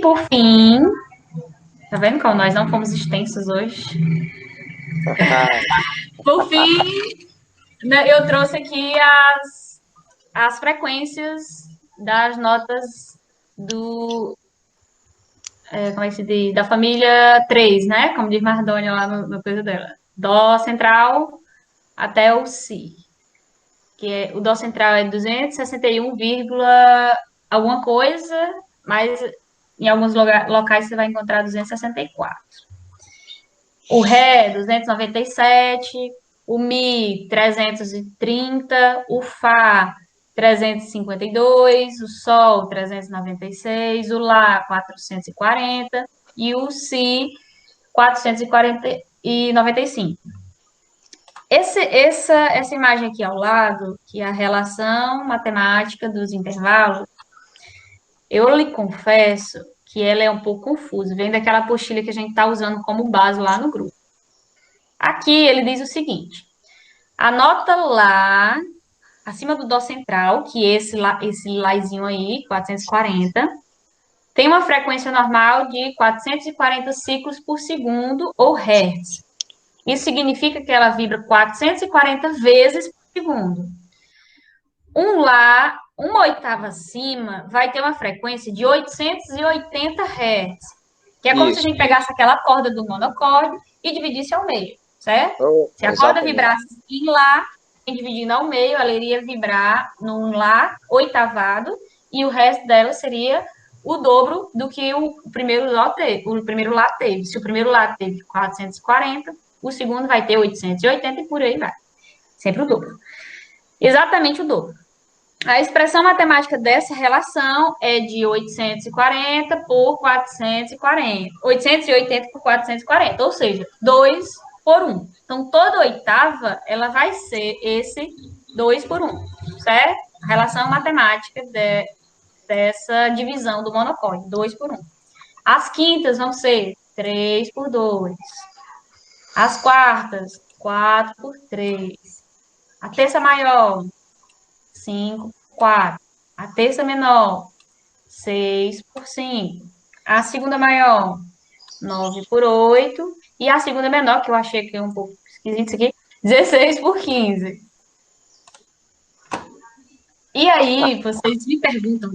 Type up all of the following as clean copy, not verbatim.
por fim, tá vendo como nós não fomos extensos hoje? Por fim, né, eu trouxe aqui as frequências das notas como é que se diz? Da família 3, né? Como diz Mardônia lá no coisa dela. Dó central até o Si. O Dó central é 261, alguma coisa, mas em alguns locais você vai encontrar 264. O Ré, 297. O Mi, 330. O Fá, 352. O Sol, 396. O Lá, 440. E o Si, 495. Essa imagem aqui ao lado, que é a relação matemática dos intervalos, eu lhe confesso que ela é um pouco confusa, vem daquela apostila que a gente está usando como base lá no grupo. Aqui ele diz o seguinte: anota lá, acima do Dó central, que esse Lázinho aí, 440, tem uma frequência normal de 440 ciclos por segundo, ou hertz. Isso significa que ela vibra 440 vezes por segundo. Lá, uma oitava acima, vai ter uma frequência de 880 Hz, que é como se a gente pegasse aquela corda do monocorde e dividisse ao meio, certo? Se a corda vibrasse em Lá, dividindo ao meio, ela iria vibrar num Lá oitavado, e o resto dela seria o dobro do que o primeiro Lá teve. Se o primeiro Lá teve 440, o segundo vai ter 880 e por aí vai. Sempre o dobro. Exatamente o dobro. A expressão matemática dessa relação é de 840 por 440. 880 por 440, ou seja, 2 por 1. Então, toda oitava, ela vai ser esse 2 por 1, certo? A relação matemática dessa divisão do monocorde, 2 por 1. As quintas vão ser 3 por 2. As quartas, 4 por 3. A terça maior, 5 por 4. A terça menor, 6 por 5. A segunda maior, 9 por 8. E a segunda menor, que eu achei que é um pouco esquisito isso aqui, 16 por 15. E aí, vocês me perguntam,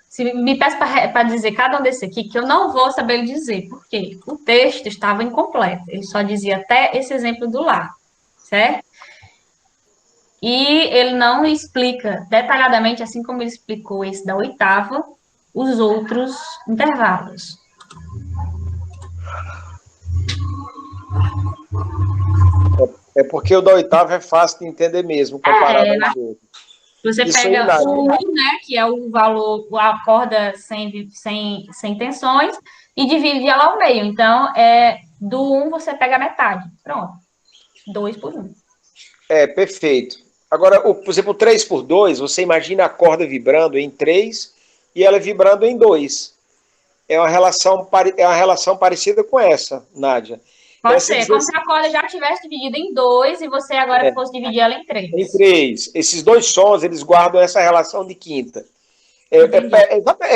se me peçam para dizer cada um desse aqui, que eu não vou saber dizer, porque o texto estava incompleto. Ele só dizia até esse exemplo do Lá, certo? E ele não explica detalhadamente, assim como ele explicou esse da oitava, os outros intervalos. É porque o da oitava é fácil de entender mesmo, comparado aos outros. Você pega o 1, né, que é o valor, a corda sem tensões, e divide ela ao meio. Então, do 1 você pega a metade. Pronto. 2 por 1. Perfeito. Agora, por exemplo, o 3 por 2, você imagina a corda vibrando em 3 e ela vibrando em 2. É uma relação parecida com essa, Nádia. Pode ser, como se a corda já tivesse dividida em 2 e você agora fosse dividir ela em 3. Em 3. Esses dois sons, eles guardam essa relação de quinta. É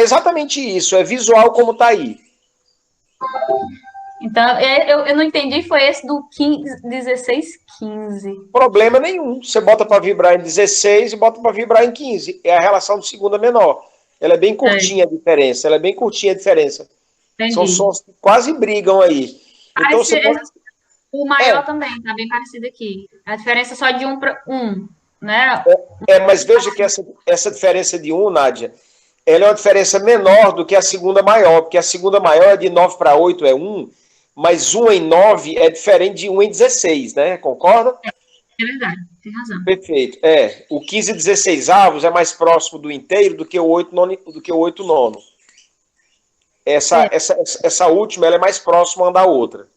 exatamente isso, é visual como está aí. Então, eu não entendi, foi esse do 16, 15. Problema nenhum. Você bota para vibrar em 16 e bota para vibrar em 15. É a relação de segunda menor. Ela é bem curtinha a diferença. Entendi. São sons que quase brigam aí. Então, o maior também, tá bem parecido aqui. A diferença é só de 1 para 1, né? Mas veja que essa diferença de 1, Nádia, ela é uma diferença menor do que a segunda maior, porque a segunda maior é de 9 para 8 é 1, mas 1 em 9 é diferente de 1 em 16, né? Concorda? É verdade, tem razão. Perfeito. O 15 16avos é mais próximo do inteiro do que o 8 nono. Essa última ela é mais próxima uma da outra.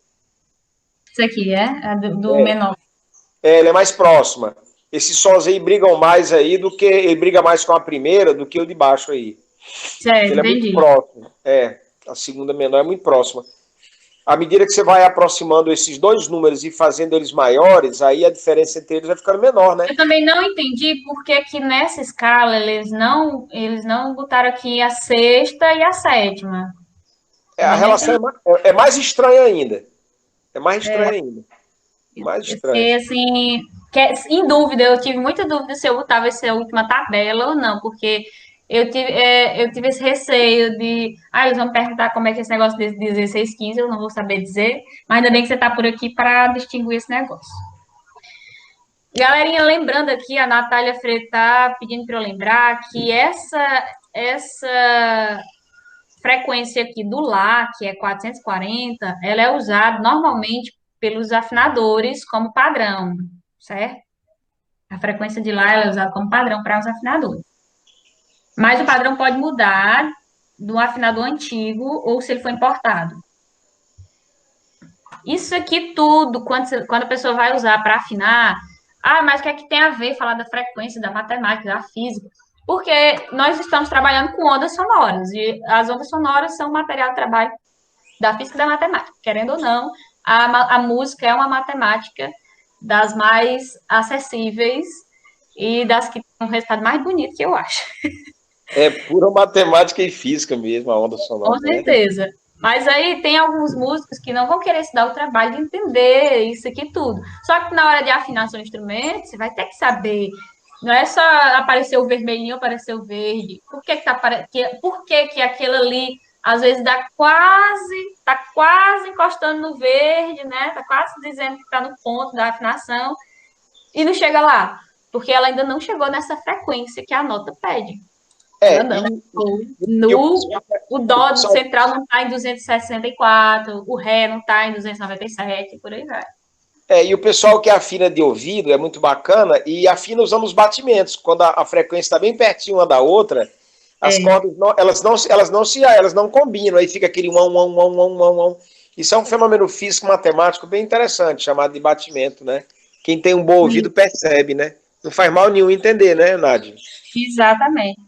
Isso aqui, a do menor. Ela é mais próxima. Esses sons aí brigam mais aí do que... Ele briga mais com a primeira do que o de baixo aí. Certo, ele é muito próximo. A segunda menor é muito próxima. À medida que você vai aproximando esses dois números e fazendo eles maiores, aí a diferença entre eles vai ficando menor, né? Eu também não entendi porque que nessa escala eles não botaram aqui a sexta e a sétima. A relação é mais estranha ainda. É mais estranha ainda. Mais estranha. Assim, em dúvida, eu tive muita dúvida se eu botava essa última tabela ou não, porque eu tive esse receio de, eles vão me perguntar como é que é esse negócio de 16, 15, eu não vou saber dizer, mas ainda bem que você está por aqui para distinguir esse negócio. Galerinha, lembrando aqui, a Natália Freire está pedindo para eu lembrar que essa frequência aqui do Lá, que é 440, ela é usada normalmente pelos afinadores como padrão, certo? A frequência de Lá ela é usada como padrão para os afinadores. Mas o padrão pode mudar do afinador antigo ou se ele for importado. Isso aqui tudo, quando a pessoa vai usar para afinar, mas o que é que tem a ver falar da frequência, da matemática, da física? Porque nós estamos trabalhando com ondas sonoras, e as ondas sonoras são material de trabalho da física e da matemática. Querendo ou não, a música é uma matemática das mais acessíveis e das que tem um resultado mais bonito, que eu acho. É pura matemática e física mesmo, a onda sonora. Com certeza. Né? Mas aí tem alguns músicos que não vão querer se dar o trabalho de entender isso aqui tudo. Só que na hora de afinar seu instrumento, você vai ter que saber. Não é só aparecer o vermelhinho, aparecer o verde. Por que aquilo ali, às vezes, tá quase encostando no verde, né? Tá quase dizendo que tá no ponto da afinação e não chega lá. Porque ela ainda não chegou nessa frequência que a nota pede. O dó central não está em 264, o ré não está em 297, por aí vai. E o pessoal que afina de ouvido é muito bacana e afina usando os batimentos. Quando a frequência está bem pertinho uma da outra, as cordas elas não combinam, aí fica aquele um. Isso é um fenômeno físico-matemático bem interessante, chamado de batimento, né? Quem tem um bom ouvido percebe, né? Não faz mal nenhum entender, né, Nádia? Exatamente.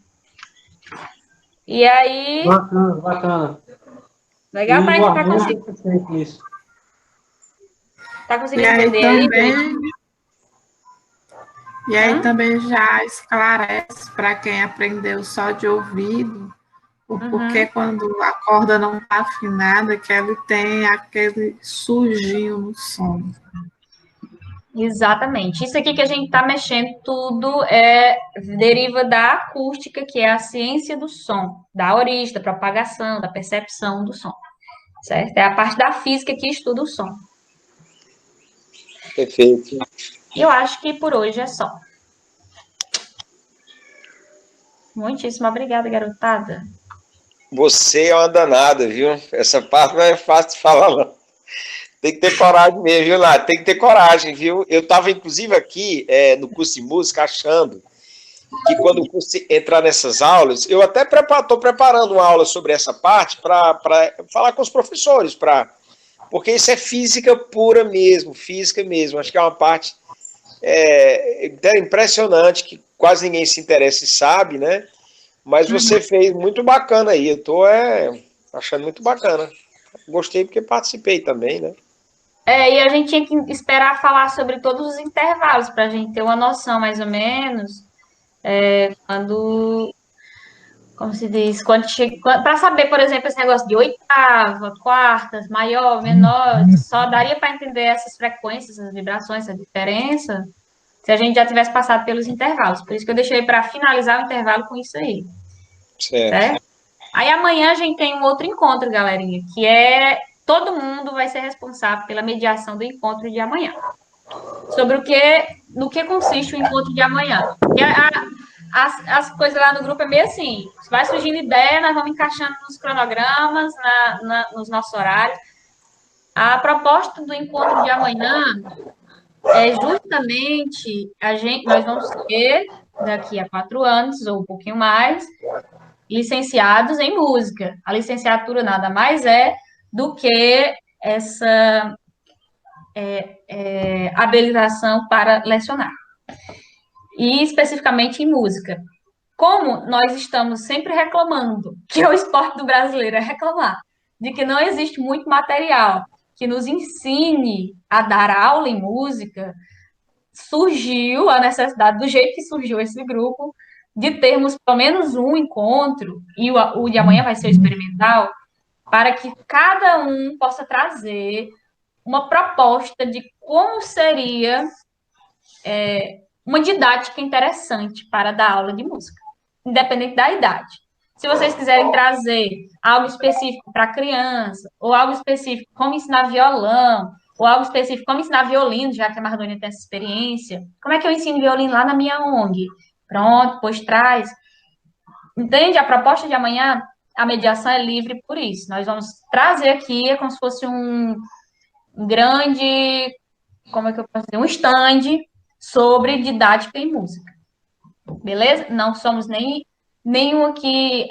E aí... Bacana. Legal para a gente conseguir. Tá conseguindo entender aí? E aí também já esclarece para quem aprendeu só de ouvido o porquê quando a corda não está afinada, que ele tem aquele surginho no som. Exatamente. Isso aqui que a gente está mexendo tudo deriva da acústica, que é a ciência do som, da origem, da propagação, da percepção do som. Certo? É a parte da física que estuda o som. Perfeito. Eu acho que por hoje é só. Muitíssimo obrigada, garotada. Você é uma danada, viu? Essa parte não é fácil de falar, não. Tem que ter coragem mesmo, viu, Nádia? Tem que ter coragem, viu? Eu estava, inclusive, aqui no curso de música, achando que quando o curso entrar nessas aulas, eu até estou preparando uma aula sobre essa parte para falar com os professores, porque isso é física pura mesmo, física mesmo. Acho que é uma parte impressionante, que quase ninguém se interessa e sabe, né? Mas você fez muito bacana aí, eu estou achando muito bacana. Gostei porque participei também, né? E a gente tinha que esperar falar sobre todos os intervalos, para a gente ter uma noção, mais ou menos, como se diz, para saber, por exemplo, esse negócio de oitava, quartas, maior, menor, só daria para entender essas frequências, essas vibrações, essa diferença, se a gente já tivesse passado pelos intervalos. Por isso que eu deixei para finalizar o intervalo com isso aí. Certo? Aí amanhã a gente tem um outro encontro, galerinha, que todo mundo vai ser responsável pela mediação do encontro de amanhã. Sobre no que consiste o encontro de amanhã. Porque as coisas lá no grupo é meio assim, vai surgindo ideia, nós vamos encaixando nos cronogramas, nos nossos horários. A proposta do encontro de amanhã é justamente nós vamos ter, daqui a 4 anos, ou um pouquinho mais, licenciados em música. A licenciatura nada mais é do que essa habilitação para lecionar. E especificamente em música. Como nós estamos sempre reclamando, que o esporte do brasileiro é reclamar, de que não existe muito material que nos ensine a dar aula em música, surgiu a necessidade, do jeito que surgiu esse grupo, de termos pelo menos um encontro, e o de amanhã vai ser o experimental, para que cada um possa trazer uma proposta de como seria uma didática interessante para dar aula de música, independente da idade. Se vocês quiserem trazer algo específico para criança, ou algo específico como ensinar violão, ou algo específico como ensinar violino, já que a Mardônia tem essa experiência, como é que eu ensino violino lá na minha ONG? Pronto, pois traz. Entende? A proposta de amanhã, a mediação é livre por isso. Nós vamos trazer aqui, é como se fosse um grande, como é que eu posso dizer, um stand sobre didática em música. Beleza? Não somos nenhum aqui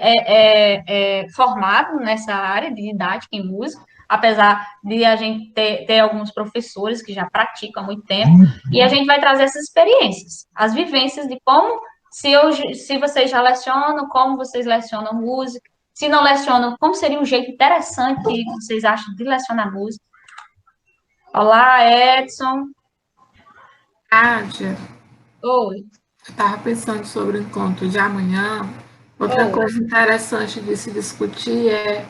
formado nessa área de didática em música, apesar de a gente ter alguns professores que já praticam há muito tempo, e a gente vai trazer essas experiências, as vivências de como, se vocês já lecionam, como vocês lecionam música, se não lecionam, como seria um jeito interessante que vocês acham de lecionar música. Olá, Edson. Nádia. Oi. Estava pensando sobre o encontro de amanhã. Outra coisa interessante de se discutir é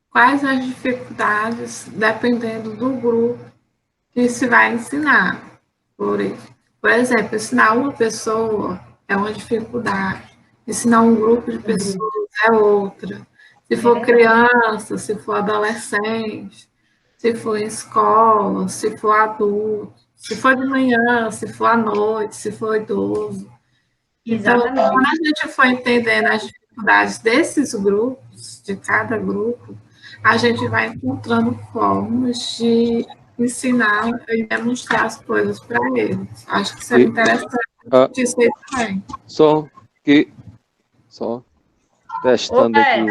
quais as dificuldades, dependendo do grupo que se vai ensinar. Por exemplo, ensinar uma pessoa é uma dificuldade, ensinar um grupo de pessoas é outra. Se for criança, se for adolescente, se for em escola, se for adulto, se for de manhã, se for à noite, se for idoso. Então, quando a gente for entendendo as dificuldades desses grupos, de cada grupo, a gente vai encontrando formas de ensinar e demonstrar as coisas para eles. Acho que seria interessante dizer também. Só testando aqui